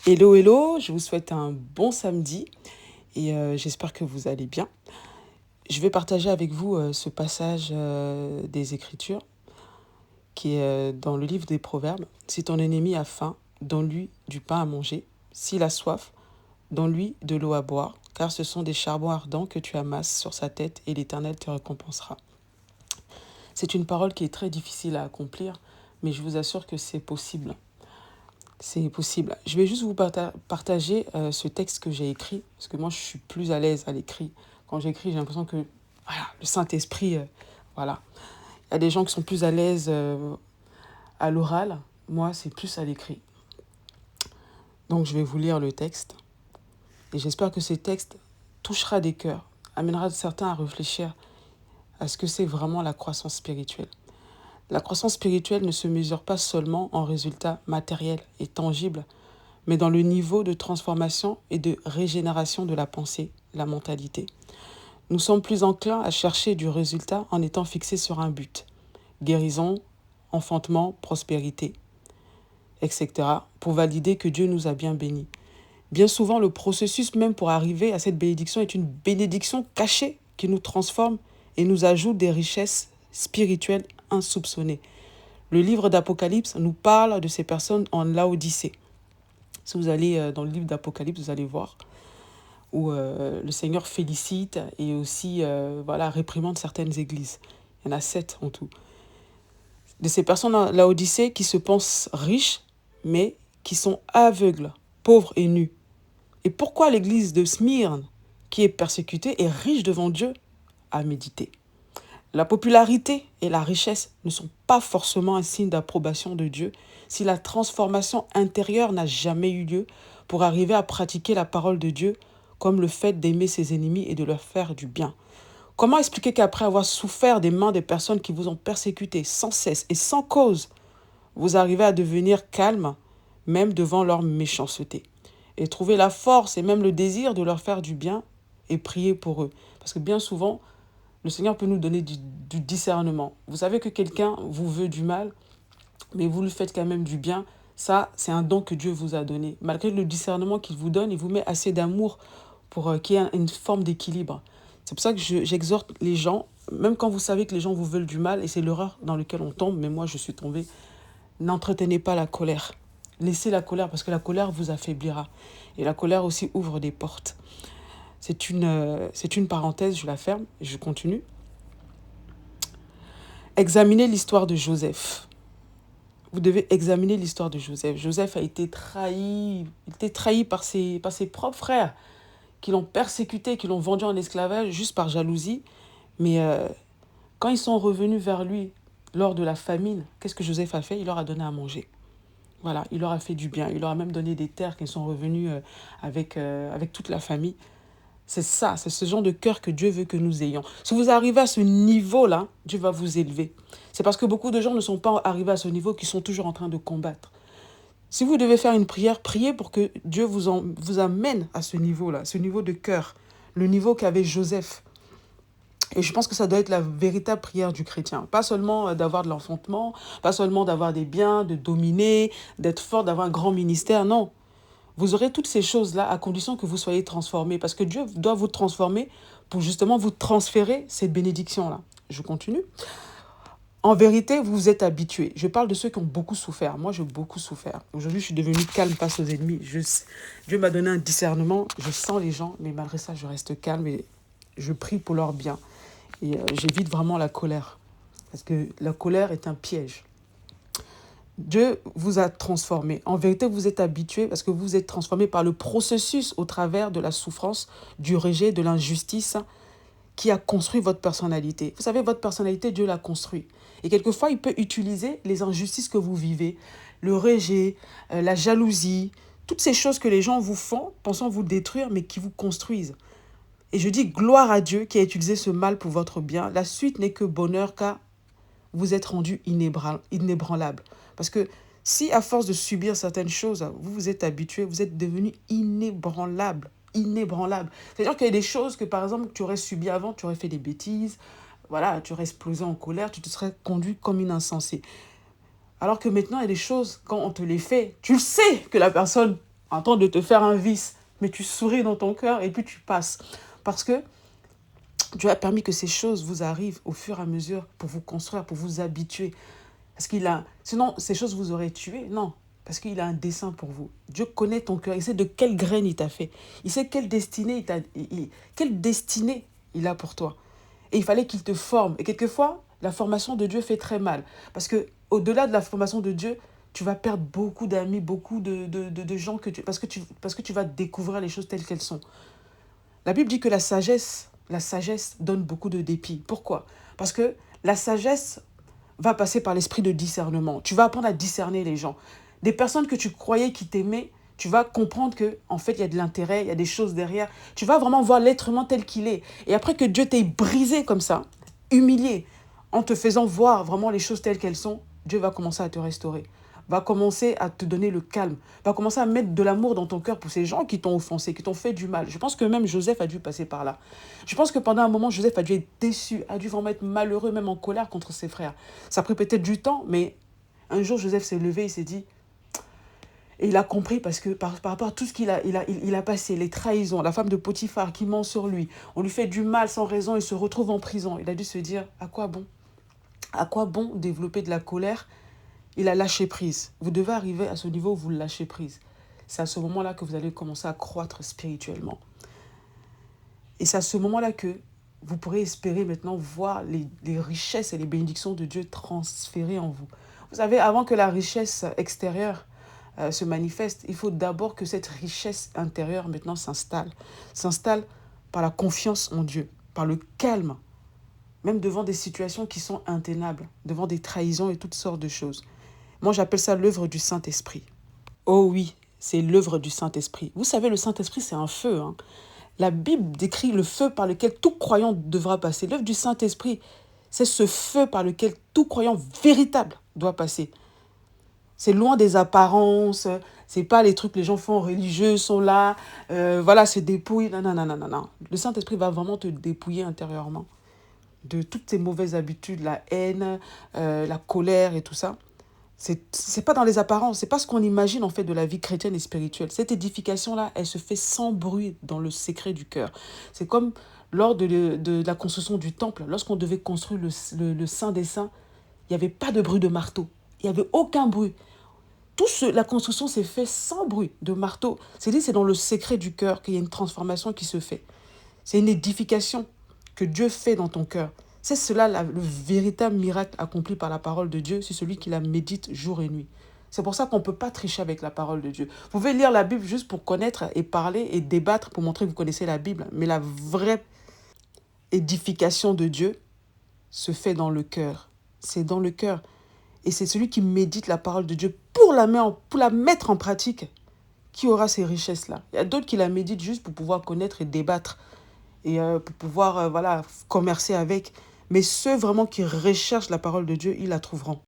Hello, hello, je vous souhaite un bon samedi et j'espère que vous allez bien. Je vais partager avec vous ce passage des Écritures qui est dans le livre des Proverbes. Si ton ennemi a faim, donne-lui du pain à manger. S'il a soif, donne-lui de l'eau à boire, car ce sont des charbons ardents que tu amasses sur sa tête et l'Éternel te récompensera. C'est une parole qui est très difficile à accomplir, mais je vous assure que c'est possible. C'est possible. Je vais juste vous partager ce texte que j'ai écrit, parce que moi, je suis plus à l'aise à l'écrit. Quand j'écris, j'ai l'impression que voilà, le Saint-Esprit, voilà. Il y a des gens qui sont plus à l'aise à l'oral. Moi, c'est plus à l'écrit. Donc, je vais vous lire le texte. Et j'espère que ce texte touchera des cœurs, amènera certains à réfléchir à ce que c'est vraiment la croissance spirituelle. La croissance spirituelle ne se mesure pas seulement en résultats matériels et tangibles, mais dans le niveau de transformation et de régénération de la pensée, la mentalité. Nous sommes plus enclins à chercher du résultat en étant fixés sur un but. Guérison, enfantement, prospérité, etc. pour valider que Dieu nous a bien bénis. Bien souvent, le processus même pour arriver à cette bénédiction est une bénédiction cachée qui nous transforme et nous ajoute des richesses spirituelles insoupçonnées. Le livre d'Apocalypse nous parle de ces personnes en Laodicée. Si vous allez dans le livre d'Apocalypse, vous allez voir où le Seigneur félicite et aussi réprimande certaines églises. Il y en a 7 en tout. De ces personnes en Laodicée qui se pensent riches, mais qui sont aveugles, pauvres et nus. Et pourquoi l'église de Smyrne, qui est persécutée, est riche devant Dieu, à méditer. La popularité et la richesse ne sont pas forcément un signe d'approbation de Dieu si la transformation intérieure n'a jamais eu lieu pour arriver à pratiquer la parole de Dieu comme le fait d'aimer ses ennemis et de leur faire du bien. Comment expliquer qu'après avoir souffert des mains des personnes qui vous ont persécuté sans cesse et sans cause, vous arrivez à devenir calme même devant leur méchanceté et trouver la force et même le désir de leur faire du bien et prier pour eux. Parce que bien souvent, le Seigneur peut nous donner du discernement. Vous savez que quelqu'un vous veut du mal, mais vous lui faites quand même du bien. Ça, c'est un don que Dieu vous a donné. Malgré le discernement qu'il vous donne, il vous met assez d'amour pour qu'il y ait une forme d'équilibre. C'est pour ça que j'exhorte les gens, même quand vous savez que les gens vous veulent du mal, et c'est l'erreur dans laquelle on tombe, mais moi je suis tombée, n'entretenez pas la colère. Laissez la colère parce que la colère vous affaiblira. Et la colère aussi ouvre des portes. C'est une parenthèse, je la ferme et je continue. Examinez l'histoire de Joseph. Vous devez examiner l'histoire de Joseph. Joseph a été trahi. Il était trahi par ses propres frères qui l'ont persécuté, qui l'ont vendu en esclavage juste par jalousie. Mais quand ils sont revenus vers lui lors de la famine, qu'est-ce que Joseph a fait? Il leur a donné à manger. Voilà, il leur a fait du bien. Il leur a même donné des terres qu'ils sont revenus avec toute la famille. C'est ça, c'est ce genre de cœur que Dieu veut que nous ayons. Si vous arrivez à ce niveau-là, Dieu va vous élever. C'est parce que beaucoup de gens ne sont pas arrivés à ce niveau qu'ils sont toujours en train de combattre. Si vous devez faire une prière, priez pour que Dieu vous amène à ce niveau-là, ce niveau de cœur, le niveau qu'avait Joseph. Et je pense que ça doit être la véritable prière du chrétien. Pas seulement d'avoir de l'enfantement, pas seulement d'avoir des biens, de dominer, d'être fort, d'avoir un grand ministère, non. Vous aurez toutes ces choses-là à condition que vous soyez transformés. Parce que Dieu doit vous transformer pour justement vous transférer cette bénédiction-là. Je continue. En vérité, vous vous êtes habitués. Je parle de ceux qui ont beaucoup souffert. Moi, j'ai beaucoup souffert. Aujourd'hui, je suis devenue calme face aux ennemis. Dieu m'a donné un discernement. Je sens les gens, mais malgré ça, je reste calme et je prie pour leur bien. Et j'évite vraiment la colère. Parce que la colère est un piège. Dieu vous a transformé. En vérité, vous êtes habitué parce que vous êtes transformé par le processus au travers de la souffrance, du rejet, de l'injustice qui a construit votre personnalité. Vous savez, votre personnalité, Dieu l'a construit. Et quelquefois, il peut utiliser les injustices que vous vivez, le rejet, la jalousie, toutes ces choses que les gens vous font, pensant vous détruire, mais qui vous construisent. Et je dis gloire à Dieu qui a utilisé ce mal pour votre bien. La suite n'est que bonheur car vous êtes rendu inébranlable. Parce que si à force de subir certaines choses, vous vous êtes habitué, vous êtes devenu inébranlable. Inébranlable. C'est-à-dire qu'il y a des choses que, par exemple, tu aurais subies avant, tu aurais fait des bêtises, voilà, tu aurais explosé en colère, tu te serais conduit comme une insensée. Alors que maintenant, il y a des choses, quand on te les fait, tu le sais que la personne en train de te faire un vice, mais tu souris dans ton cœur et puis tu passes. Parce que Dieu a permis que ces choses vous arrivent au fur et à mesure pour vous construire, pour vous habituer. Parce qu'il a... Sinon, ces choses vous auraient tué. Non, parce qu'il a un dessein pour vous. Dieu connaît ton cœur. Il sait de quelle graine il t'a fait. Il sait quelle destinée quelle destinée il a pour toi. Et il fallait qu'il te forme. Et quelquefois, la formation de Dieu fait très mal. Parce que au-delà de la formation de Dieu, tu vas perdre beaucoup d'amis, beaucoup de gens parce que tu vas découvrir les choses telles qu'elles sont. La Bible dit que la sagesse donne beaucoup de dépit. Pourquoi? Parce que la sagesse va passer par l'esprit de discernement. Tu vas apprendre à discerner les gens. Des personnes que tu croyais qui t'aimaient, tu vas comprendre que en fait, il y a de l'intérêt, il y a des choses derrière. Tu vas vraiment voir l'être humain tel qu'il est. Et après que Dieu t'ait brisé comme ça, humilié, en te faisant voir vraiment les choses telles qu'elles sont, Dieu va commencer à te restaurer, va commencer à te donner le calme, va commencer à mettre de l'amour dans ton cœur pour ces gens qui t'ont offensé, qui t'ont fait du mal. Je pense que même Joseph a dû passer par là. Je pense que pendant un moment, Joseph a dû être déçu, a dû vraiment être malheureux, même en colère contre ses frères. Ça a pris peut-être du temps, mais un jour, Joseph s'est levé, il s'est dit, et il a compris parce que par rapport à tout ce qu'il a passé, les trahisons, la femme de Potiphar qui ment sur lui, on lui fait du mal sans raison, il se retrouve en prison. Il a dû se dire, à quoi bon? À quoi bon développer de la colère? Il a lâché prise. Vous devez arriver à ce niveau où vous lâchez prise. C'est à ce moment-là que vous allez commencer à croître spirituellement. Et c'est à ce moment-là que vous pourrez espérer maintenant voir les richesses et les bénédictions de Dieu transférées en vous. Vous savez, avant que la richesse extérieure se manifeste, il faut d'abord que cette richesse intérieure maintenant s'installe. S'installe par la confiance en Dieu, par le calme, même devant des situations qui sont intenables, devant des trahisons et toutes sortes de choses. Moi, j'appelle ça l'œuvre du Saint-Esprit. Oh oui, c'est l'œuvre du Saint-Esprit. Vous savez, le Saint-Esprit, c'est un feu. La Bible décrit le feu par lequel tout croyant devra passer. L'œuvre du Saint-Esprit, c'est ce feu par lequel tout croyant véritable doit passer. C'est loin des apparences, c'est pas les trucs que les gens font religieux, sont là, voilà, se dépouillent. Non, non, non, non, non, non. Le Saint-Esprit va vraiment te dépouiller intérieurement de toutes tes mauvaises habitudes, la haine, la colère et tout ça. C'est pas dans les apparences, c'est pas ce qu'on imagine en fait de la vie chrétienne et spirituelle. Cette édification-là, elle se fait sans bruit dans le secret du cœur. C'est comme lors de la construction du temple, lorsqu'on devait construire le Saint des Saints, il n'y avait pas de bruit de marteau, il n'y avait aucun bruit. La construction s'est faite sans bruit de marteau. C'est dans le secret du cœur qu'il y a une transformation qui se fait. C'est une édification que Dieu fait dans ton cœur. C'est cela le véritable miracle accompli par la parole de Dieu, c'est celui qui la médite jour et nuit. C'est pour ça qu'on ne peut pas tricher avec la parole de Dieu. Vous pouvez lire la Bible juste pour connaître et parler et débattre pour montrer que vous connaissez la Bible. Mais la vraie édification de Dieu se fait dans le cœur. C'est dans le cœur. Et c'est celui qui médite la parole de Dieu pour la mettre en pratique qui aura ces richesses-là. Il y a d'autres qui la méditent juste pour pouvoir connaître et débattre et pour pouvoir voilà, commercer avec. Mais ceux vraiment qui recherchent la parole de Dieu, ils la trouveront.